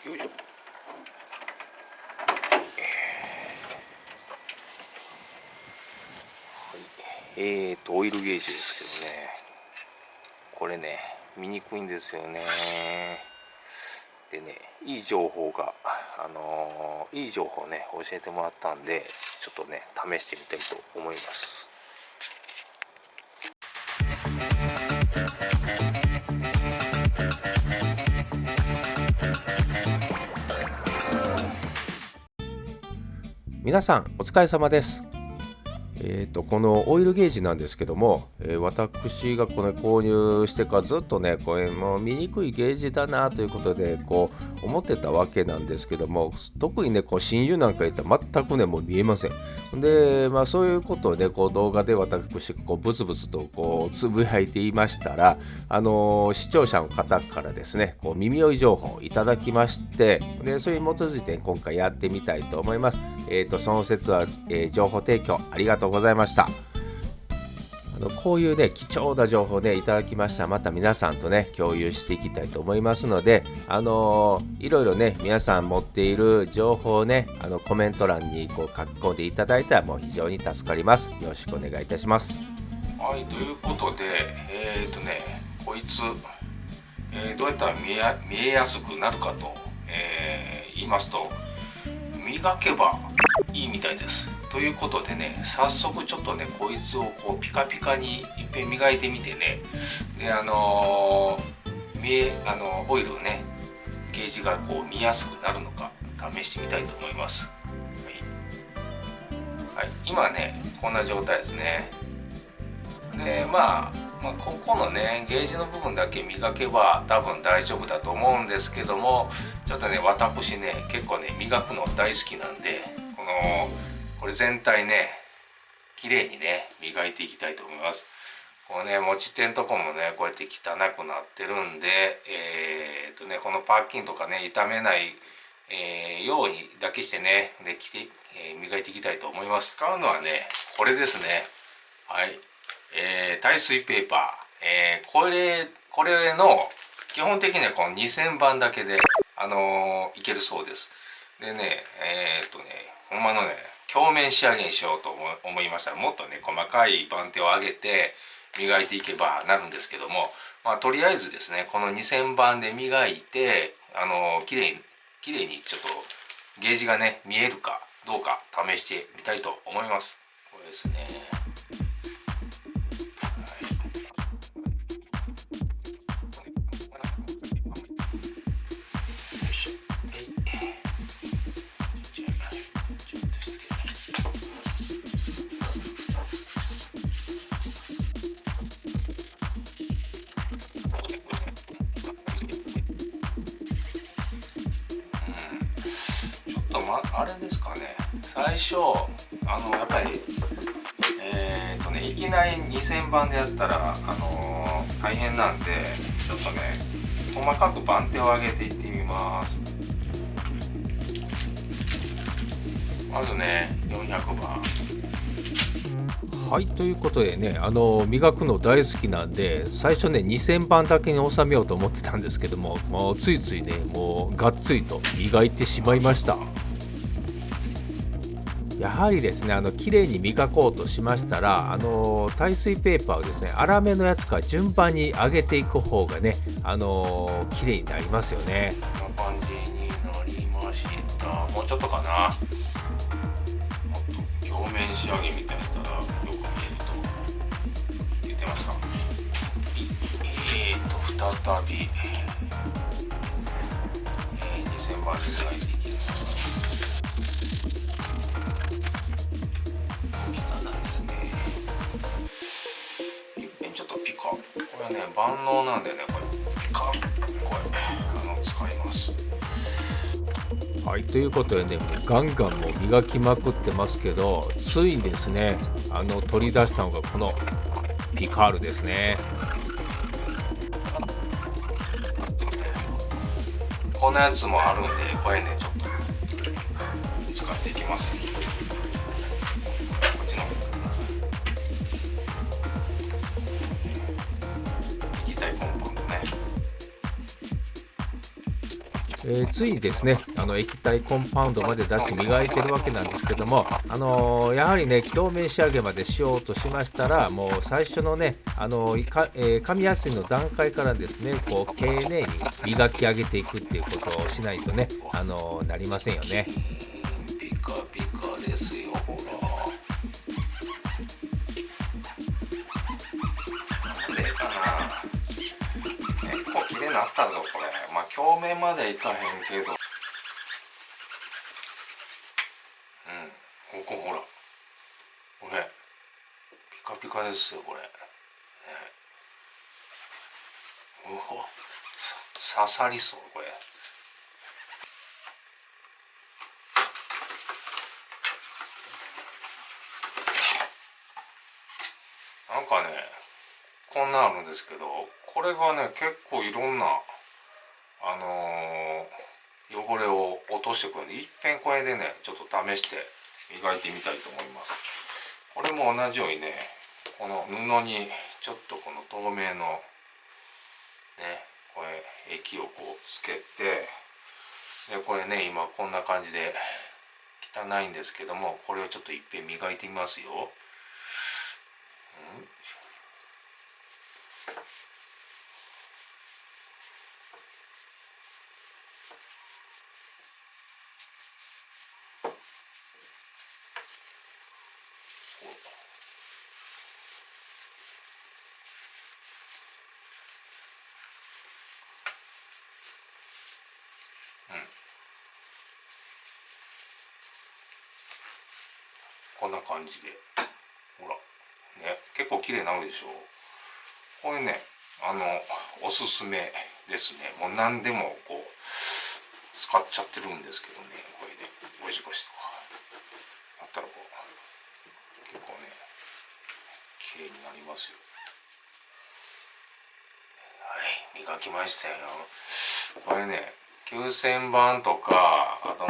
よいしょ。オイルゲージですけどね、これね見にくいんですよね。でね、いい情報ね教えてもらったんで、ちょっとね試してみたいと思います。皆さんお疲れ様です。このオイルゲージなんですけども、私がこれ購入してからずっとね、これもう見にくいゲージだなということで思ってたわけなんですけども、特にね親友なんか言ったら全くねもう見えません。でそういうことで動画で私がブツブツとつぶやいていましたら、視聴者の方からですね耳寄り情報をいただきまして、でそれに基づいて今回やってみたいと思います。その説は、情報提供ありがとうございました。こういうね貴重な情報ねいただきましたら、また皆さんとね共有していきたいと思いますので、いろいろね皆さん持っている情報をねコメント欄に書き込んでいただいたらもう非常に助かります。よろしくお願いいたします。はい、ということでこいつ、どうやったら見えやすくなるかと、言いますと、磨けばいいみたいです。ということでね、早速ちょっとねこいつをピカピカにいっぺん磨いてみてね、でオイルをねゲージが見やすくなるのか試してみたいと思います。はい、今ねこんな状態ですね。でここのねゲージの部分だけ磨けば多分大丈夫だと思うんですけども、ちょっとね私ね結構ね磨くの大好きなんで、これ全体ね綺麗にね磨いていきたいと思います。このね持ち手のとこもねこうやって汚くなってるんで、このパッキンとかね傷めない、ようにだけしてね磨いていきたいと思います。使うのはねこれですね。はい、耐水ペーパー、これの基本的にはこの2000番だけでいけるそうです。でねほんまのね鏡面仕上げにしようと思いましたら、もっとね細かい番手を上げて磨いていけばなるんですけども、とりあえずですねこの2000番で磨いてきれいにちょっとゲージがね見えるかどうか試してみたいと思います。これですね。あれですかね、最初やっぱりいきなり2000番でやったら大変なんで、ちょっとね細かく番手を上げていってみます。まずね400番。はい、ということでね磨くの大好きなんで、最初ね2000番だけに収めようと思ってたんですけども、ついついねもうがっつりと磨いてしまいました。やはりですね綺麗に磨こうとしましたら耐水ペーパーをですね粗めのやつから順番に上げていく方がね綺麗になりますよね。こんな感じになりました。もうちょっとかな。表面仕上げみたいにしたらよく見えると言ってました。再び、2000番で磨いていきます。これね万能なんでね、これピカッこれ使います。はい、ということでねガンガンもう磨きまくってますけど、ついにですね取り出したのがこのピカールですね。こんなやつもあるんで、これねちょっと使っていきます。ついにですね液体コンパウンドまで出して磨いてるわけなんですけども、やはりね表面仕上げまでしようとしましたら、もう最初のね紙やすりの段階からですねこう丁寧に磨き上げていくっていうことをしないとねなりませんよね。ピカピカですよ、ほら。なんでかな。結構綺麗になったぞこれ。まあ表面までいかへんけど、ここほら、これピカピカですよこれ、ね、うわ、刺さりそうこれ。なんかね、こんなあるんですけど、これがね結構いろんな汚れを落としてくるんで、いっぺんこれでねちょっと試して磨いてみたいと思います。これも同じようにね、この布にちょっとこの透明のねこれ液をこうつけて、でこれね今こんな感じで汚いんですけども、これをちょっといっぺん磨いてみますよ。こんな感じで、ほらね、結構綺麗になるでしょう。これねおすすめですね。もう何でもこう使っちゃってるんですけどね、これでゴシゴシとかやったらこう結構ね綺麗になりますよ。はい、磨きましたよ。これね9000番とか、あと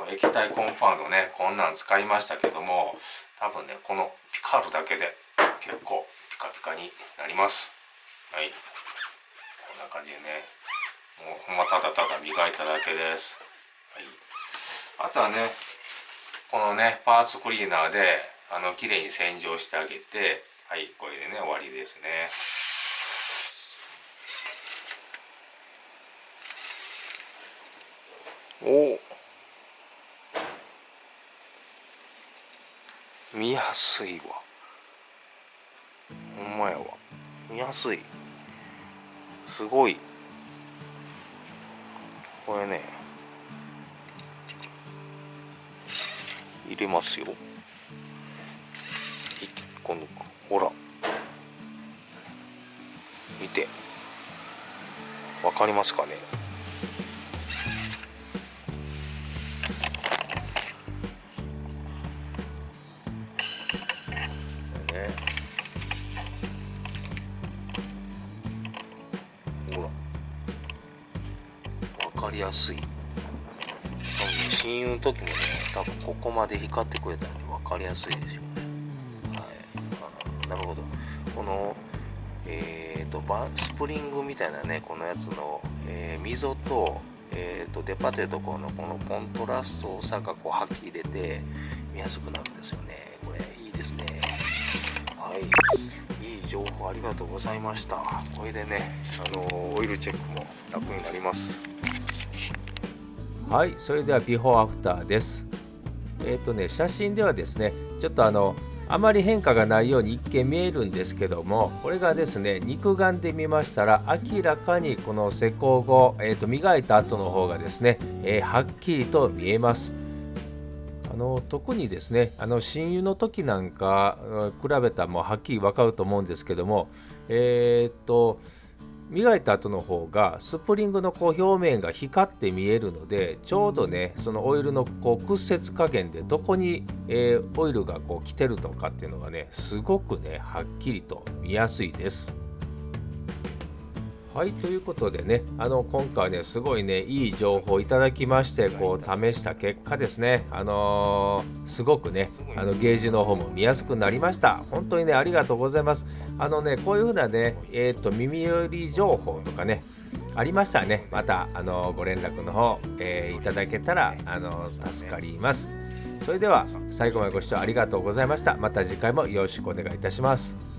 液体コンパウンドね、こんなん使いましたけども、多分ねこのピカールだけで結構ピカピカになります。はい、こんな感じでね、もうほんまただただ磨いただけです。はい、あとはねこのねパーツクリーナーで綺麗に洗浄してあげて、はい、これでね終わりですね。お、見やすいわ、ほんまやわ、見やすい、すごい。これね入れますよ。このほら見て、わかりますかね。ほらわかりやすい。親友の時もね多分ここまで光ってくれたのにわかりやすいでしょうね。はい、なるほど。このスプリングみたいなねこのやつの、溝と出っ張ってるところのこのコントラストさがこうはっきり出て見やすくなるんですよね。これいいですね。はい、いい情報ありがとうございました。これでねオイルチェックも楽になります。はい、それではビフォーアフターです。写真ではですねちょっとあまり変化がないように一見見えるんですけども、これがですね肉眼で見ましたら明らかにこの施工後、磨いた後の方がですね、はっきりと見えます。特にですね親友の時なんか比べたらもうはっきり分かると思うんですけども、磨いた後の方がスプリングのこう表面が光って見えるので、ちょうどねそのオイルのこう屈折加減でどこに、オイルがこう来てるのかっていうのがねすごくねはっきりと見やすいです。はい、ということでね今回はねすごいねいい情報をいただきまして、こう試した結果ですねすごくねゲージの方も見やすくなりました。本当にねありがとうございます。こういう風なね耳寄り情報とかねありましたらね、またご連絡の方、いただけたら助かります。それでは最後までご視聴ありがとうございました。また次回もよろしくお願いいたします。